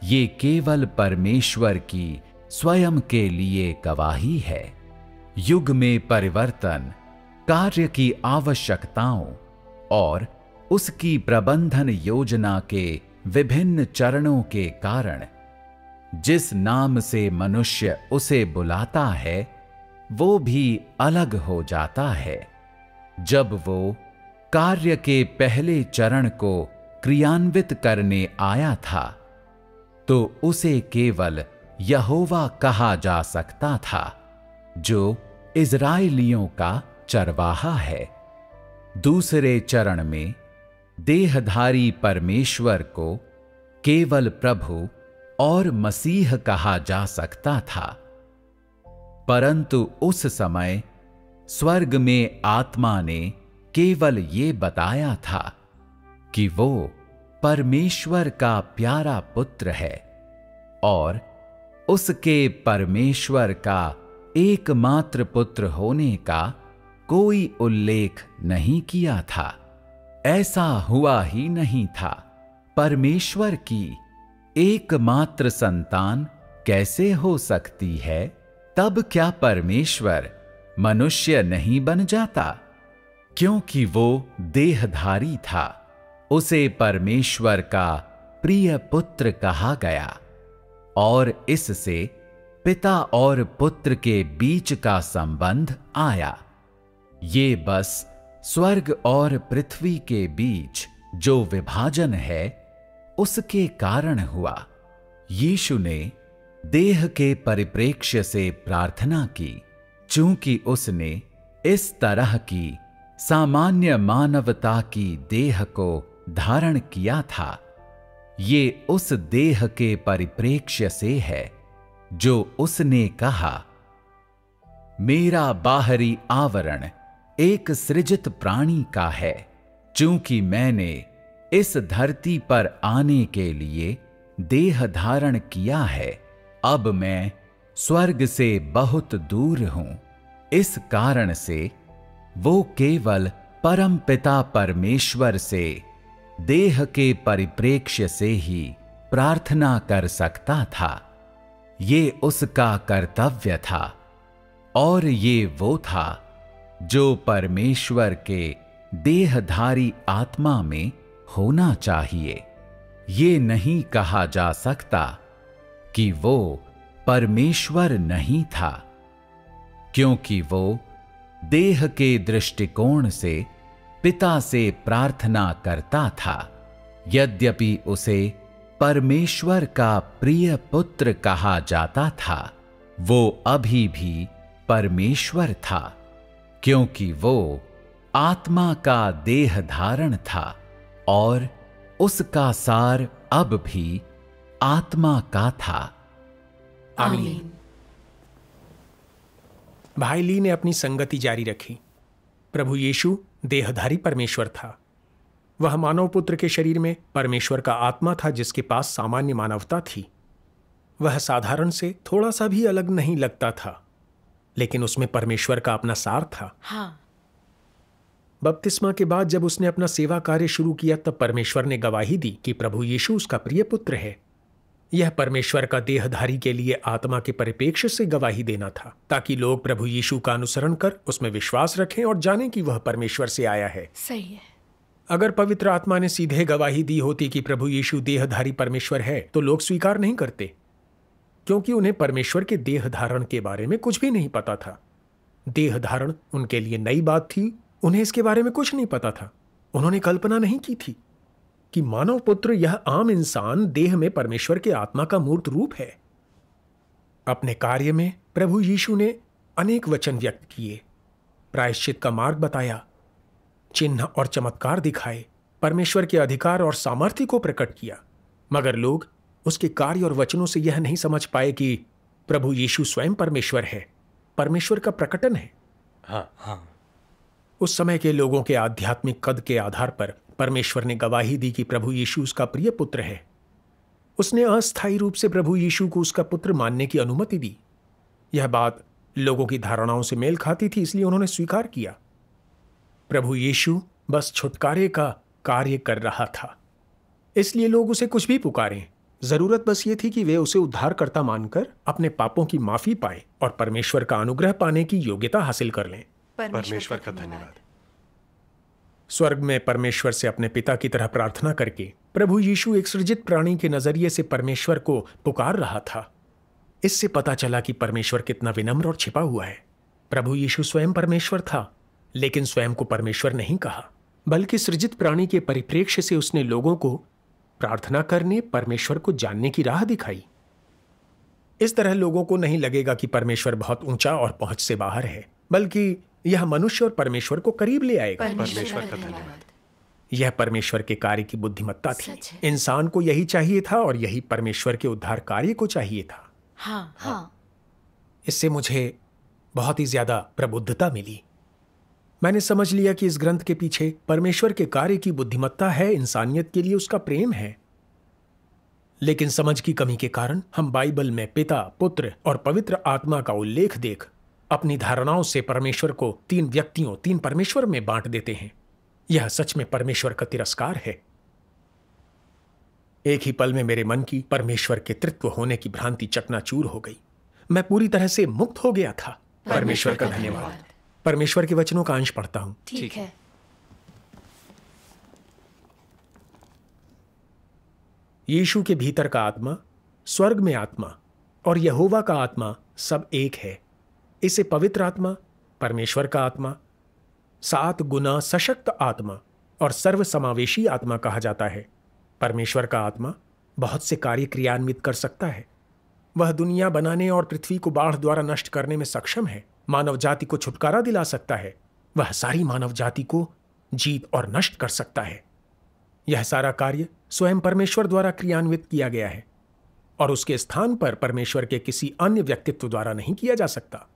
ये केवल परमेश्वर की स्वयं के लिए गवाही है। युग में परिवर्तन, कार्य की आवश्यकताओं और उसकी प्रबंधन योजना के विभिन्न चरणों के कारण जिस नाम से मनुष्य उसे बुलाता है वो भी अलग हो जाता है। जब वो कार्य के पहले चरण को क्रियान्वित करने आया था तो उसे केवल यहोवा कहा जा सकता था, जो इज़राइलियों का चरवाहा है। दूसरे चरण में देहधारी परमेश्वर को केवल प्रभु और मसीह कहा जा सकता था, परंतु उस समय स्वर्ग में आत्मा ने केवल ये बताया था कि वो परमेश्वर का प्यारा पुत्र है और उसके परमेश्वर का एकमात्र पुत्र होने का कोई उल्लेख नहीं किया था। ऐसा हुआ ही नहीं था। परमेश्वर की एकमात्र संतान कैसे हो सकती है? तब क्या परमेश्वर मनुष्य नहीं बन जाता? क्योंकि वो देहधारी था, उसे परमेश्वर का प्रिय पुत्र कहा गया और इससे पिता और पुत्र के बीच का संबंध आया। ये बस स्वर्ग और पृथ्वी के बीच जो विभाजन है उसके कारण हुआ। यीशु ने देह के परिप्रेक्ष्य से प्रार्थना की। चूंकि उसने इस तरह की सामान्य मानवता की देह को धारण किया था, ये उस देह के परिप्रेक्ष्य से है जो उसने कहा, मेरा बाहरी आवरण एक सृजित प्राणी का है। चूंकि मैंने इस धरती पर आने के लिए देह धारण किया है, अब मैं स्वर्ग से बहुत दूर हूं। इस कारण से वो केवल परम पिता परमेश्वर से देह के परिप्रेक्ष्य से ही प्रार्थना कर सकता था। ये उसका कर्तव्य था और ये वो था जो परमेश्वर के देहधारी आत्मा में होना चाहिए। ये नहीं कहा जा सकता कि वो परमेश्वर नहीं था, क्योंकि वो देह के दृष्टिकोण से पिता से प्रार्थना करता था। यद्यपि उसे परमेश्वर का प्रिय पुत्र कहा जाता था, वो अभी भी परमेश्वर था, क्योंकि वो आत्मा का देह धारण था और उसका सार अब भी आत्मा का था। आमीन। भाई ली ने अपनी संगति जारी रखी। प्रभु यीशु देहधारी परमेश्वर था। वह मानव पुत्र के शरीर में परमेश्वर का आत्मा था, जिसके पास सामान्य मानवता थी। वह साधारण से थोड़ा सा भी अलग नहीं लगता था, लेकिन उसमें परमेश्वर का अपना सार था। हाँ। बपतिस्मा के बाद जब उसने अपना सेवा कार्य शुरू किया, तब परमेश्वर ने गवाही दी कि प्रभु यीशु उसका प्रिय पुत्र है। यह परमेश्वर का देहधारी के लिए आत्मा के परिप्रेक्ष्य से गवाही देना था, ताकि लोग प्रभु यीशु का अनुसरण कर उसमें विश्वास रखें और जानें कि वह परमेश्वर से आया है। सही है। अगर पवित्र आत्मा ने सीधे गवाही दी होती कि प्रभु यीशु देहधारी परमेश्वर है, तो लोग स्वीकार नहीं करते, क्योंकि उन्हें परमेश्वर के देह धारण के बारे में कुछ भी नहीं पता था। देह धारण उनके लिए नई बात थी। उन्हें इसके बारे में कुछ नहीं पता था। उन्होंने कल्पना नहीं की थी कि मानव पुत्र, यह आम इंसान, देह में परमेश्वर के आत्मा का मूर्त रूप है। अपने कार्य में प्रभु यीशु ने अनेक वचन व्यक्त किए, प्रायश्चित का मार्ग बताया, चिन्ह और चमत्कार दिखाए, परमेश्वर के अधिकार और सामर्थ्य को प्रकट किया। मगर लोग उसके कार्य और वचनों से यह नहीं समझ पाए कि प्रभु यीशु स्वयं परमेश्वर है, परमेश्वर का प्रकटन है। हाँ। उस समय के लोगों के आध्यात्मिक कद के आधार पर परमेश्वर ने गवाही दी कि प्रभु यीशु उसका प्रिय पुत्र है। उसने अस्थायी रूप से प्रभु यीशु को उसका पुत्र मानने की अनुमति दी। यह बात लोगों की धारणाओं से मेल खाती थी, इसलिए उन्होंने स्वीकार किया। प्रभु यीशु बस छुटकारे का कार्य कर रहा था, इसलिए लोग उसे कुछ भी पुकारें। जरूरत बस ये थी कि वे उसे उद्धारकर्ता मानकर अपने पापों की माफी पाए और परमेश्वर का अनुग्रह पाने की योग्यता हासिल कर लें। परमेश्वर का धन्यवाद। स्वर्ग में परमेश्वर से अपने पिता की तरह प्रार्थना करके प्रभु यीशु एक सृजित प्राणी के नजरिए से परमेश्वर को पुकार रहा था। इससे पता चला कि परमेश्वर कितना विनम्र और छिपा हुआ है। प्रभु यीशु स्वयं परमेश्वर था, लेकिन स्वयं को परमेश्वर नहीं कहा, बल्कि सृजित प्राणी के परिप्रेक्ष्य से उसने लोगों को प्रार्थना करने, परमेश्वर को जानने की राह दिखाई। इस तरह लोगों को नहीं लगेगा कि परमेश्वर बहुत ऊंचा और पहुंच से बाहर है, बल्कि यह मनुष्य और परमेश्वर को करीब ले आएगा। परमेश्वर का धन्यवाद। यह परमेश्वर के कार्य की बुद्धिमत्ता थी। इंसान को यही चाहिए था और यही परमेश्वर के उद्धार कार्य को चाहिए था। हाँ। इससे मुझे बहुत ही ज्यादा प्रबुद्धता मिली। मैंने समझ लिया कि इस ग्रंथ के पीछे परमेश्वर के कार्य की बुद्धिमत्ता है, इंसानियत के लिए उसका प्रेम है। लेकिन समझ की कमी के कारण हम बाइबल में पिता, पुत्र और पवित्र आत्मा का उल्लेख देख अपनी धारणाओं से परमेश्वर को तीन व्यक्तियों, तीन परमेश्वर में बांट देते हैं। यह सच में परमेश्वर का तिरस्कार है। एक ही पल में मेरे मन की परमेश्वर के तृत्व होने की भ्रांति चकनाचूर हो गई। मैं पूरी तरह से मुक्त हो गया था। परमेश्वर का धन्यवाद। परमेश्वर के वचनों का अंश पढ़ता हूं। ठीक है। यीशु के भीतर का आत्मा, स्वर्ग में आत्मा और यहोवा का आत्मा सब एक है। इसे पवित्र आत्मा, परमेश्वर का आत्मा, 7 गुना सशक्त आत्मा और सर्वसमावेशी आत्मा कहा जाता है। परमेश्वर का आत्मा बहुत से कार्य क्रियान्वित कर सकता है। वह दुनिया बनाने और पृथ्वी को बाढ़ द्वारा नष्ट करने में सक्षम है, मानव जाति को छुटकारा दिला सकता है। वह सारी मानव जाति को जीत और नष्ट कर सकता है। यह सारा कार्य स्वयं परमेश्वर द्वारा क्रियान्वित किया गया है और उसके स्थान पर परमेश्वर के किसी अन्य व्यक्तित्व द्वारा नहीं किया जा सकता।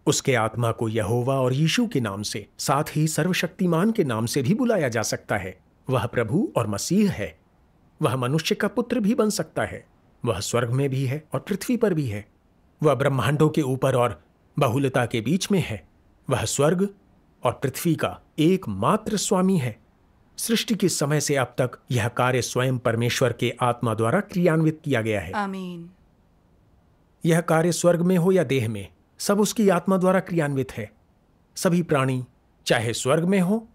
उसके आत्मा को यहोवा और यीशु के नाम से, साथ ही सर्वशक्तिमान के नाम से भी बुलाया जा सकता है। वह प्रभु और मसीह है। वह मनुष्य का पुत्र भी बन सकता है। वह स्वर्ग में भी है और पृथ्वी पर भी है। वह ब्रह्मांडों के ऊपर और बहुलता के बीच में है। वह स्वर्ग और पृथ्वी का एकमात्र स्वामी है। सृष्टि के समय से अब तक यह कार्य स्वयं परमेश्वर के आत्मा द्वारा क्रियान्वित किया गया है। आमीन। यह कार्य स्वर्ग में हो या देह में, सब उसकी आत्मा द्वारा क्रियान्वित है। सभी प्राणी, चाहे स्वर्ग में हो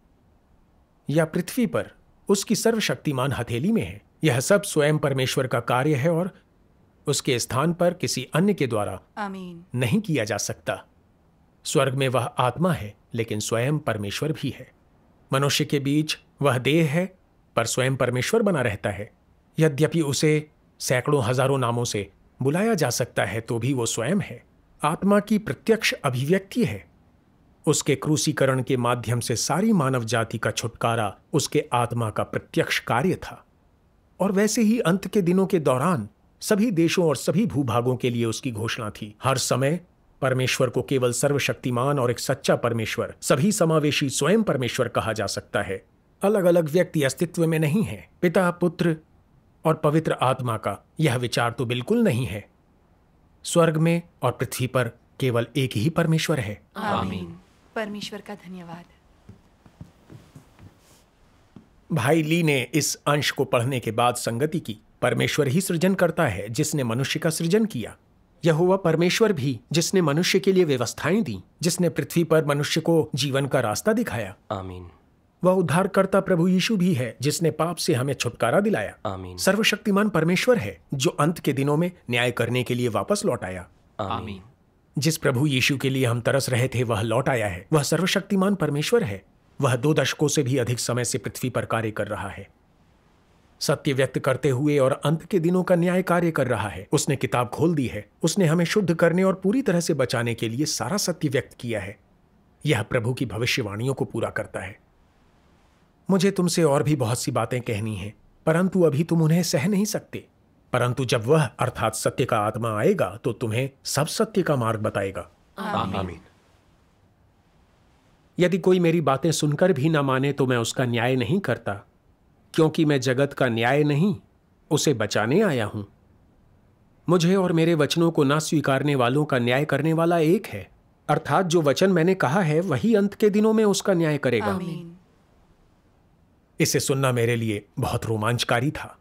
या पृथ्वी पर, उसकी सर्वशक्तिमान हथेली में है। यह सब स्वयं परमेश्वर का कार्य है और उसके स्थान पर किसी अन्य के द्वारा आमीन नहीं किया जा सकता। स्वर्ग में वह आत्मा है, लेकिन स्वयं परमेश्वर भी है। मनुष्य के बीच वह देह है, पर स्वयं परमेश्वर बना रहता है। यद्यपि उसे सैकड़ों हजारों नामों से बुलाया जा सकता है, तो भी वो स्वयं है। आत्मा की प्रत्यक्ष अभिव्यक्ति है। उसके क्रूसीकरण के माध्यम से सारी मानव जाति का छुटकारा उसके आत्मा का प्रत्यक्ष कार्य था। और वैसे ही अंत के दिनों के दौरान सभी देशों और सभी भूभागों के लिए उसकी घोषणा थी। हर समय परमेश्वर को केवल सर्वशक्तिमान और एक सच्चा परमेश्वर, सभी समावेशी स्वयं परमेश्वर कहा जा सकता है। अलग अलग व्यक्ति अस्तित्व में नहीं है। पिता, पुत्र और पवित्र आत्मा का यह विचार तो बिल्कुल नहीं है। स्वर्ग में और पृथ्वी पर केवल एक ही परमेश्वर है। आमीन। परमेश्वर का धन्यवाद। भाई ली ने इस अंश को पढ़ने के बाद संगति की। परमेश्वर ही सृजन करता है, जिसने मनुष्य का सृजन किया। यहोवा परमेश्वर भी, जिसने मनुष्य के लिए व्यवस्थाएं दी, जिसने पृथ्वी पर मनुष्य को जीवन का रास्ता दिखाया। आमीन। वह उद्धारकर्ता प्रभु यीशु भी है, जिसने पाप से हमें छुटकारा दिलाया। आमीन। सर्वशक्तिमान परमेश्वर है, जो अंत के दिनों में न्याय करने के लिए वापस लौट आया। आमीन। जिस प्रभु यीशु के लिए हम तरस रहे थे, वह लौट आया है। वह सर्वशक्तिमान परमेश्वर है। वह 2 दशकों से भी अधिक समय से पृथ्वी पर कार्य कर रहा है, सत्य व्यक्त करते हुए, और अंत के दिनों का न्याय कार्य कर रहा है। उसने किताब खोल दी है। उसने हमें शुद्ध करने और पूरी तरह से बचाने के लिए सारा सत्य व्यक्त किया है। यह प्रभु की भविष्यवाणियों को पूरा करता है। मुझे तुमसे और भी बहुत सी बातें कहनी हैं, परंतु अभी तुम उन्हें सह नहीं सकते। परंतु जब वह अर्थात सत्य का आत्मा आएगा, तो तुम्हें सब सत्य का मार्ग बताएगा। आमीन। यदि कोई मेरी बातें सुनकर भी ना माने, तो मैं उसका न्याय नहीं करता, क्योंकि मैं जगत का न्याय नहीं, उसे बचाने आया हूं। मुझे और मेरे वचनों को ना स्वीकारने वालों का न्याय करने वाला एक है, अर्थात जो वचन मैंने कहा है, वही अंत के दिनों में उसका न्याय करेगा। आमीन। इसे सुनना मेरे लिए बहुत रोमांचकारी था।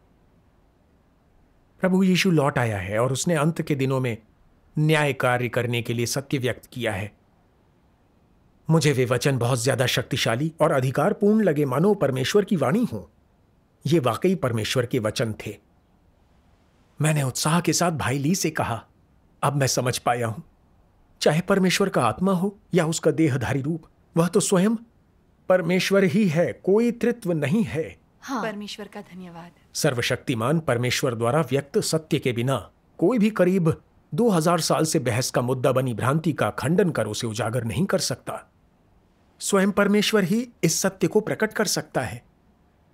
प्रभु यीशु लौट आया है और उसने अंत के दिनों में न्याय कार्य करने के लिए सत्य व्यक्त किया है। मुझे वे वचन बहुत ज्यादा शक्तिशाली और अधिकारपूर्ण लगे, मानो परमेश्वर की वाणी हो। ये वाकई परमेश्वर के वचन थे। मैंने उत्साह के साथ भाई ली से कहा, अब मैं समझ पाया हूं, चाहे परमेश्वर का आत्मा हो या उसका देहधारी रूप, वह तो स्वयं परमेश्वर ही है, कोई त्रित्व नहीं है। हाँ। परमेश्वर का धन्यवाद। सर्वशक्तिमान परमेश्वर द्वारा व्यक्त सत्य के बिना कोई भी करीब 2000 साल से बहस का मुद्दा बनी भ्रांति का खंडन कर उसे उजागर नहीं कर सकता। स्वयं परमेश्वर ही इस सत्य को प्रकट कर सकता है।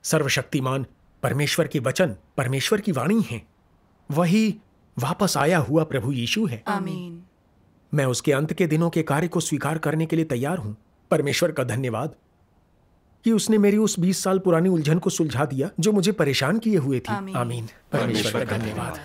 सर्वशक्तिमान परमेश्वर के वचन परमेश्वर की वाणी हैं। वही वापस आया हुआ प्रभु यीशु है। आमीन। मैं उसके अंत के दिनों के कार्य को स्वीकार करने के लिए तैयार हूं। परमेश्वर का धन्यवाद कि उसने मेरी उस 20 साल पुरानी उलझन को सुलझा दिया, जो मुझे परेशान किए हुए थी। आमीन। आमीन। परमेश्वर का धन्यवाद।